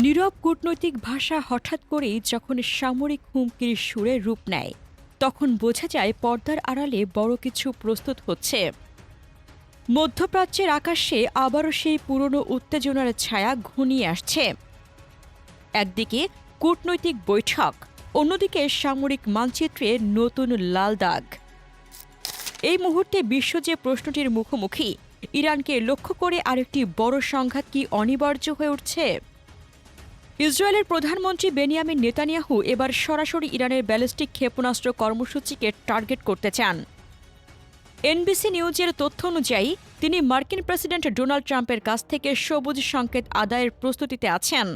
নীরব কূটনৈতিক ভাষা হঠাৎ করেই যখন সামরিক হুমকির সুরে রূপ নেয় তখন বোঝা যায় পর্দার আড়ালে বড় কিছু প্রস্তুত হচ্ছে। মধ্যপ্রাচ্যের আকাশে আবারও সেই পুরনো উত্তেজনার ছায়া ঘনিয়ে আসছে। একদিকে কূটনৈতিক বৈঠক, অন্যদিকে সামরিক মানচিত্রে নতুন লাল দাগ। এই মুহূর্তে বিশ্ব যে প্রশ্নটির মুখোমুখি, ইরানকে লক্ষ্য করে আরেকটি বড় সংঘাত কি অনিবার্য হয়ে উঠছে? ইসরায়েলের প্রধানমন্ত্রী বেনিয়ামিন নেতানিয়াহু এবার সরাসরি ইরানের ব্যালিস্টিক ক্ষেপণাস্ত্র কর্মসূচিকে টার্গেট করতে চান। এনবিসি নিউজের তথ্য অনুযায়ী তিনি মার্কিন প্রেসিডেন্ট ডোনাল্ড ট্রাম্পের কাছ থেকে সবুজ সংকেত আদায়ের প্রস্তুতিতে আছেন।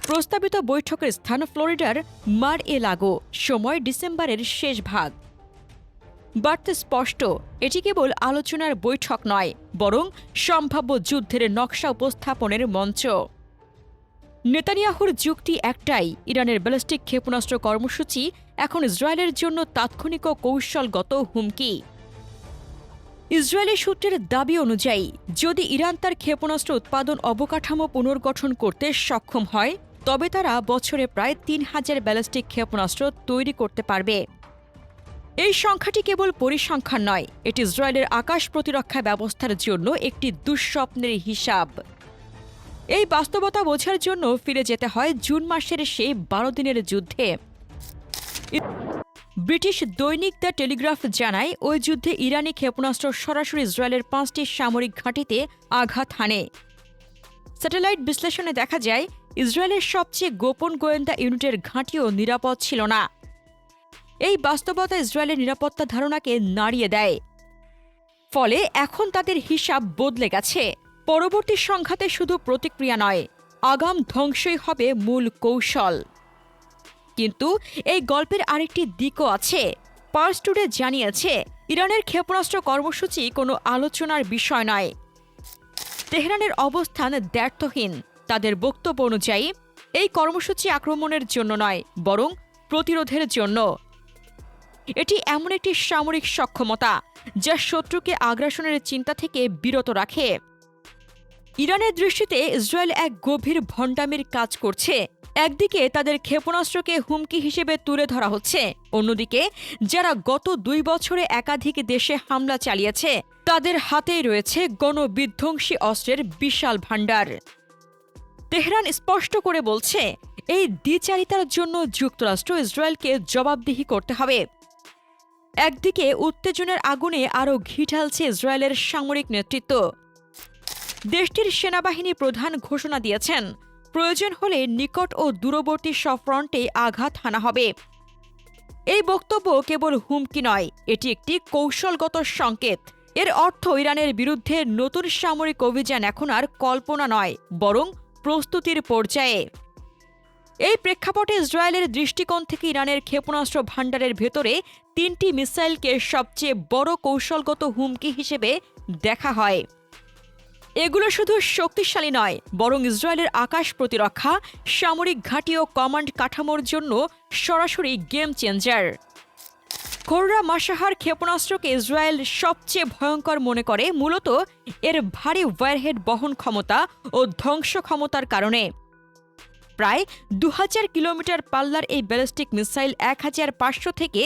প্রস্তাবিত বৈঠকের স্থান ফ্লোরিডার মার এ লাগো, সময় ডিসেম্বরের শেষ ভাগ। বার্তা স্পষ্ট, এটি কেবল আলোচনার বৈঠক নয়, বরং সম্ভাব্য যুদ্ধের নকশা উপস্থাপনের মঞ্চ। নেতানিয়াহুর যুক্তি একটাই, ইরানের ব্যালিস্টিক ক্ষেপণাস্ত্র কর্মসূচি এখন ইসরায়েলের জন্য তাৎক্ষণিক ও কৌশলগত হুমকি। ইসরায়েলি সূত্রের দাবি অনুযায়ী যদি ইরান তার ক্ষেপণাস্ত্র উৎপাদন অবকাঠামো পুনর্গঠন করতে সক্ষম হয়, তবে তারা বছরে প্রায় ৩,০০০ ব্যালিস্টিক ক্ষেপণাস্ত্র তৈরি করতে পারবে। এই সংখ্যাটি কেবল পরিসংখ্যান নয়, এটি ইসরায়েলের আকাশ প্রতিরক্ষা ব্যবস্থার জন্য একটি দুঃস্বপ্নের হিসাব। এই বাস্তবতা বোঝার জন্য ফিরে যেতে হয় জুন মাসের সেই ১২ দিনের যুদ্ধে। ব্রিটিশ দৈনিক দ্য টেলিগ্রাফ জানায়, ওই যুদ্ধে ইরানি ক্ষেপণাস্ত্র সরাসরি ইসরায়েলের ৫টি সামরিক ঘাঁটিতে আঘাত হানে। স্যাটেলাইট বিশ্লেষণে দেখা যায়, ইসরায়েলের সবচেয়ে গোপন গোয়েন্দা ইউনিটের ঘাঁটিও নিরাপদ ছিল না। এই বাস্তবতা ইসরায়েলের নিরাপত্তা ধারণাকে নাড়িয়ে দেয়। ফলে এখন তাদের হিসাব বদলে গেছে। পরবর্তী সংঘাতে শুধু প্রতিক্রিয়া নয়, আগাম ধ্বংসই হবে মূল কৌশল। কিন্তু এই গল্পের আরেকটি দিকও আছে। পার্স টুডে জানিয়েছে, ইরানের ক্ষেপণাস্ত্র কর্মসূচি কোনো আলোচনার বিষয় নয়। তেহরানের অবস্থান দ্ব্যর্থহীন। তাদের বক্তব্য অনুযায়ী এই কর্মসূচি আক্রমণের জন্য নয়, বরং প্রতিরোধের জন্য। এটি এমন একটি সামরিক সক্ষমতা যা শত্রুকে আগ্রাসনের চিন্তা থেকে বিরত রাখে। ইরানের দৃষ্টিতে ইসরায়েল এক গভীর ভণ্ডামির কাজ করছে। একদিকে তাদের ক্ষেপণাস্ত্রকে হুমকি হিসেবে তুলে ধরা হচ্ছে, অন্যদিকে যারা গত ২ বছরে একাধিক দেশে হামলা চালিয়েছে তাদের হাতেই রয়েছে গণবিধ্বংসী অস্ত্রের বিশাল ভাণ্ডার। তেহরান স্পষ্ট করে বলছে, এই দ্বিচারিতার জন্য যুক্তরাষ্ট্র ইসরায়েলকে জবাবদিহি করতে হবে। একদিকে উত্তেজনার আগুনে আরও ঘি ঢালছে ইসরায়েলের সামরিক নেতৃত্ব। দেশটির সেনাবাহিনী প্রধান ঘোষণা দিয়েছেন, প্রয়োজন হলে নিকট ও দূরবর্তী সব ফ্রন্টে আঘাত হানা হবে। এই বক্তব্য কেবল হুমকি নয়, এটি একটি কৌশলগত সংকেত। এর অর্থ ইরানের বিরুদ্ধে নতুন সামরিক অভিযান এখন আর কল্পনা নয়, বরং প্রস্তুতির পর্যায়ে। এই প্রেক্ষাপটে ইসরায়েলের দৃষ্টিকোণ থেকে ইরানের ক্ষেপণাস্ত্র ভাণ্ডারের ভেতরে ৩টি মিসাইলকে সবচেয়ে বড় কৌশলগত হুমকি হিসেবে দেখা হয়। এগুলো শুধু শক্তিশালী নয়, বরং ইসরায়েলের আকাশ প্রতিরক্ষা, সামরিক ঘাঁটি ও কমান্ড কাঠামোর জন্য সরাসরি গেম চেঞ্জার। খোররা মাশাহার ক্ষেপণাস্ত্রকে ইসরায়েল সবচেয়ে ভয়ঙ্কর মনে করে মূলত এর ভারী ওয়ারহেড বহন ক্ষমতা ও ধ্বংস ক্ষমতার কারণে। প্রায় ২০০০ কিলোমিটার পাল্লার এই ব্যালিস্টিক মিসাইল ১৫০০ থেকে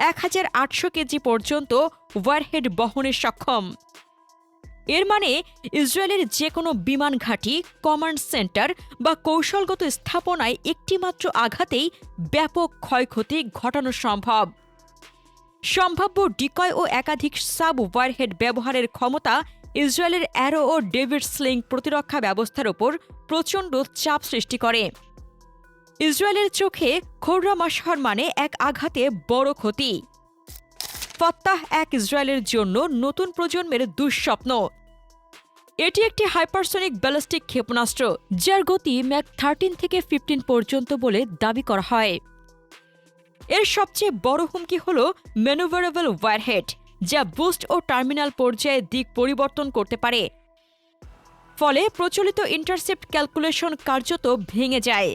১৮০০ কেজি পর্যন্ত ওয়ারহেড বহনে সক্ষম। এর মানে ইসরায়েলের যে কোনো বিমান ঘাঁটি, কমান্ড সেন্টার বা কৌশলগত স্থাপনায় একটিমাত্র আঘাতেই ব্যাপক ক্ষয়ক্ষতি ঘটানো সম্ভব। সম্ভাব্য ডিকয় ও একাধিক সাব ওয়ারহেড ব্যবহারের ক্ষমতা ইসরায়েলের অ্যারো ও ডেভিড স্লিং প্রতিরক্ষা ব্যবস্থার ওপর প্রচণ্ড চাপ সৃষ্টি করে। ইসরায়েলের চোখে খোররা মাশাহার মানে এক আঘাতে বড় ক্ষতি। ফাত্তাহ এক ইসরায়েলের জন্য নতুন প্রজন্মের দুঃস্বপ্ন। এটি একটি হাইপারসনিক ব্যালিস্টিক ক্ষেপণাস্ত্র, যার গতি ম্যাক 13 থেকে 15 পর্যন্ত বলে দাবি করা হয়। এর সবচেয়ে বড় হুমকি হল ম্যানুভারেবল ওয়ারহেড, যা বুস্ট ও টার্মিনাল পর্যায়ে দিক পরিবর্তন করতে পারে। ফলে প্রচলিত ইন্টারসেপ্ট ক্যালকুলেশন কার্যত ভেঙে যায়।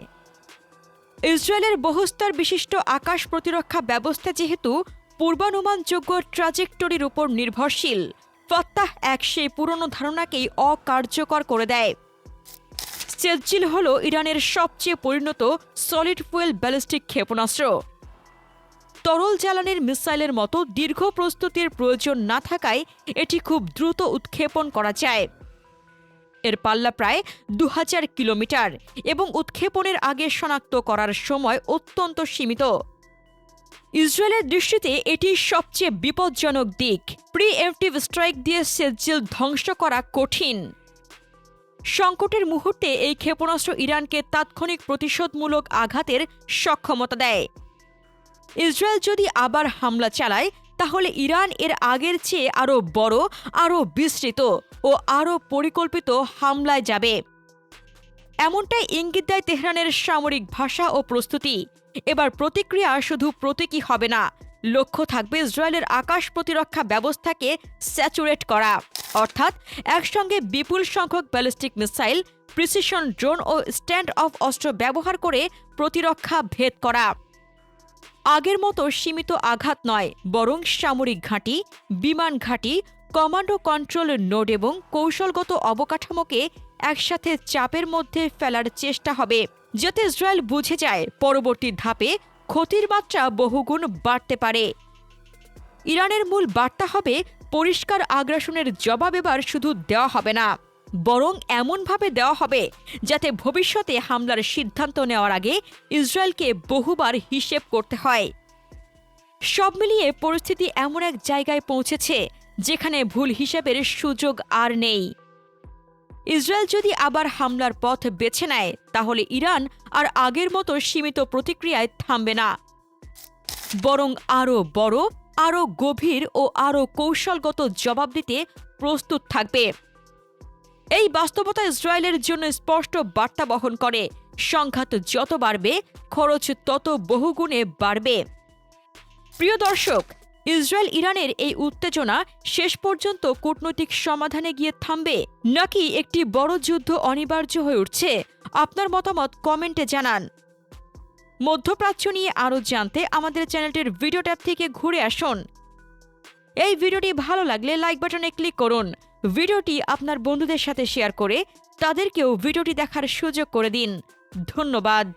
ইসরায়েলের বহুস্তর বিশিষ্ট আকাশ প্রতিরক্ষা ব্যবস্থা যেহেতু পূর্বানুমানযোগ্য ট্র্যাজেক্টরির উপর নির্ভরশীল, ফাত্তাহ এক সেই পুরনো ধারণাকেই অকার্যকর করে দেয়। সেজ্জিল হল ইরানের সবচেয়ে পরিণত সলিড ফুয়েল ব্যালিস্টিক ক্ষেপণাস্ত্র। তরল জ্বালানির মিসাইলের মতো দীর্ঘ প্রস্তুতির প্রয়োজন না থাকায় এটি খুব দ্রুত উৎক্ষেপণ করা যায়। এর পাল্লা প্রায় 2000 কিলোমিটার এবং উৎক্ষেপণের আগে শনাক্ত করার সময় অত্যন্ত সীমিত। ইসরায়েলের দৃষ্টিতে এটি সবচেয়ে বিপজ্জনক দিক। প্রিএম্পটিভ স্ট্রাইক দিয়ে সেজ্জিল ধ্বংস করা কঠিন। সংকটের মুহূর্তে এই ক্ষেপণাস্ত্র ইরানকে তাৎক্ষণিক প্রতিশোধমূলক আঘাতের সক্ষমতা দেয়। ইসরায়েল যদি আবার হামলা চালায় তাহলে ইরান এর আগের চেয়ে আরও বড়, আরও বিস্তৃত ও আরও পরিকল্পিত হামলায় যাবে। এমনটাই ইঙ্গিত দেয় তেহরানের সামরিক ভাষা ও প্রস্তুতি। এবার প্রতিক্রিয়া শুধু প্রতীকী হবে না, লক্ষ্য থাকবে ইসরায়েলের আকাশ প্রতিরক্ষা ব্যবস্থাকে স্যাচুরেট করা, অর্থাৎ একসঙ্গে বিপুল সংখ্যক ব্যালিস্টিক মিসাইল, প্রিসিশন ড্রোন ও স্ট্যান্ড অফ অস্ত্র ব্যবহার করে প্রতিরক্ষা ভেদ করা। আগের মতো সীমিত আঘাত নয়, বরং সামরিক ঘাঁটি, বিমান ঘাঁটি, কমান্ডো কন্ট্রোল নোড এবং কৌশলগত অবকাঠামোকে একসাথে চাপের মধ্যে ফেলার চেষ্টা হবে, যাতে ইসরায়েল বুঝে যায় পরবর্তী ধাপে ক্ষতির মাত্রা বহুগুণ বাড়তে পারে। ইরানের মূল বার্তা হবে, পরিষ্কার আগ্রাসনের জবাব এবার শুধু দেওয়া হবে না, বরং এমনভাবে দেওয়া হবে যাতে ভবিষ্যতে হামলার সিদ্ধান্ত নেওয়ার আগে ইসরায়েলকে বহুবার হিসেব করতে হয়। সব মিলিয়ে পরিস্থিতি এমন এক জায়গায় পৌঁছেছে যেখানে ভুল হিসেবের সুযোগ আর নেই। ইসরায়েল যদি আবার হামলার পথ বেছে নেয় তাহলে ইরান আর আগের মতো সীমিত প্রতিক্রিয়ায় থামবে না, বরং আরও বড়, আরও গভীর ও আরও কৌশলগত জবাব দিতে প্রস্তুত থাকবে। এই বাস্তবতা ইসরায়েলের জন্য স্পষ্ট বার্তা বহন করে, সংঘাত যত বাড়বে খরচ তত বহুগুণে বাড়বে। প্রিয় দর্শক, ইসরায়েল ইরানের এই উত্তেজনা শেষ পর্যন্ত কূটনৈতিক সমাধানে গিয়ে থামবে নাকি একটি বড় যুদ্ধ অনিবার্য হয়ে উঠছে? আপনার মতামত কমেন্টে জানান। মধ্যপ্রাচ্য নিয়ে আরও জানতে আমাদের চ্যানেলটির ভিডিও ট্যাব থেকে ঘুরে আসুন। এই ভিডিওটি ভালো লাগলে লাইক বাটনে ক্লিক করুন। ভিডিওটি আপনার বন্ধুদের সাথে শেয়ার করে তাদেরকেও ভিডিওটি দেখার সুযোগ করে দিন। ধন্যবাদ।